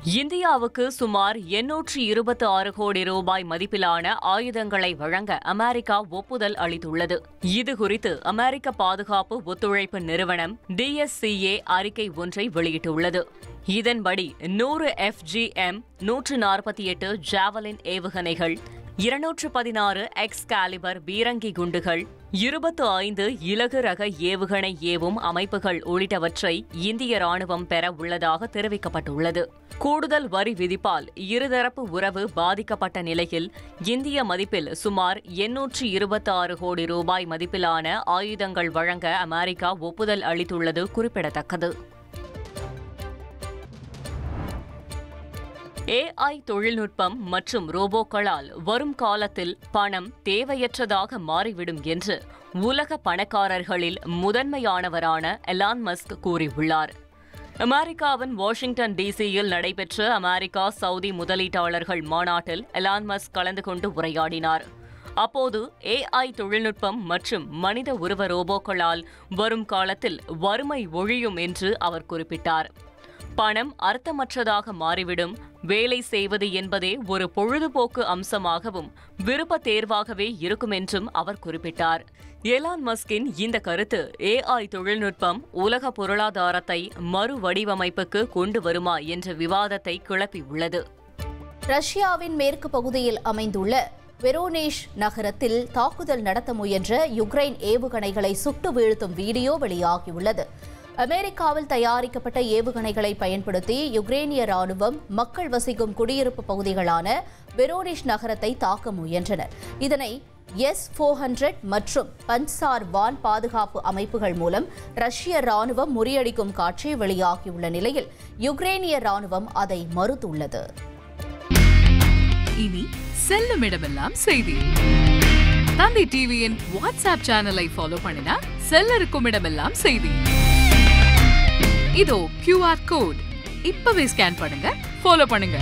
இந்தியாவுக்கு சுமார் 826 கோடி ரூபாய் மதிப்பிலான ஆயுதங்களை வழங்க அமெரிக்கா ஒப்புதல் அளித்துள்ளது. இதுகுறித்து அமெரிக்க பாதுகாப்பு ஒத்துழைப்பு நிறுவனம் DSCA அறிக்கை ஒன்றை வெளியிட்டுள்ளது. இதன்படி 100 FGM, 148 ஜாவலின் ஏவுகணைகள், 216 எக்ஸ்காலிபர் பீரங்கி குண்டுகள், 25 இலகு ரக ஏவுகணை ஏவும் அமைப்புகள் உள்ளிட்டவற்றை இந்திய ராணுவம் பெற உள்ளதாக தெரிவிக்கப்பட்டுள்ளது. கூடுதல் வரி விதிப்பால் இருதரப்பு உறவு பாதிக்கப்பட்ட நிலையில் இந்திய மதிப்பில் சுமார் 826 கோடி ரூபாய் மதிப்பிலான ஆயுதங்கள் வழங்க அமெரிக்கா ஒப்புதல் அளித்துள்ளது குறிப்பிடத்தக்கது. AI தொழில்நுட்பம் மற்றும் ரோபோக்களால் வரும் காலத்தில் பணம் தேவையற்றதாக மாறிவிடும் என்று உலக பணக்காரர்களில் முதன்மையானவரான எலான் மஸ்க் கூறியுள்ளார். அமெரிக்காவின் வாஷிங்டன் டிசியில் நடைபெற்ற அமெரிக்கா சவுதி முதலீட்டாளர்கள் மாநாட்டில் எலான் மஸ்க் கலந்து கொண்டு உரையாடினார். அப்போது AI தொழில்நுட்பம் மற்றும் மனித உருவ ரோபோக்களால் வரும் காலத்தில் வறுமை ஒழியும் என்று அவர் குறிப்பிட்டார். பணம் அர்த்தமற்றதாக மாறிவிடும், வேலை செய்வது என்பதே ஒரு பொழுதுபோக்கு அம்சமாகவும் விருப்ப தேர்வாகவே இருக்கும் என்றும் அவர் குறிப்பிட்டார். எலான் மஸ்கின் இந்த கருத்து AI தொழில்நுட்பம் உலக பொருளாதாரத்தை மறுவடிவமைப்புக்கு கொண்டு வருமா என்ற விவாதத்தை கிளப்பியுள்ளது. ரஷ்யாவின் மேற்கு பகுதியில் அமைந்துள்ள வெரோனேஷ் நகரத்தில் தாக்குதல் நடத்த முயன்ற யுக்ரைன் ஏவுகணைகளை சுட்டு வீழ்த்தும் வீடியோ வெளியாகியுள்ளது. அமெரிக்காவில் தயாரிக்கப்பட்ட ஏவுகணைகளை பயன்படுத்தி யுக்ரேனிய ராணுவம் மக்கள் வசிக்கும் குடியிருப்பு பகுதிகளான வெரோனிஷ் நகரத்தை தாக்க முயன்றனர். இதனை S-400 மற்றும் பன்சார் வான் பாதுகாப்பு அமைப்புகள் மூலம் ரஷ்ய ராணுவம் முறியடிக்கும் காட்சி வெளியாகியுள்ள நிலையில் யுக்ரேனிய ராணுவம் அதை மறுத்துள்ளது. இனி செல்லும் இடமெல்லாம் செய்தி. தந்தி டிவியின் வாட்ஸ்அப் சேனலை ஃபாலோ பண்ணினா செல்ல இருக்கும் இடமெல்லாம் செய்தி. இதோ QR கோட் இப்பவே ஸ்கேன் பண்ணுங்க, ஃபாலோ பண்ணுங்க.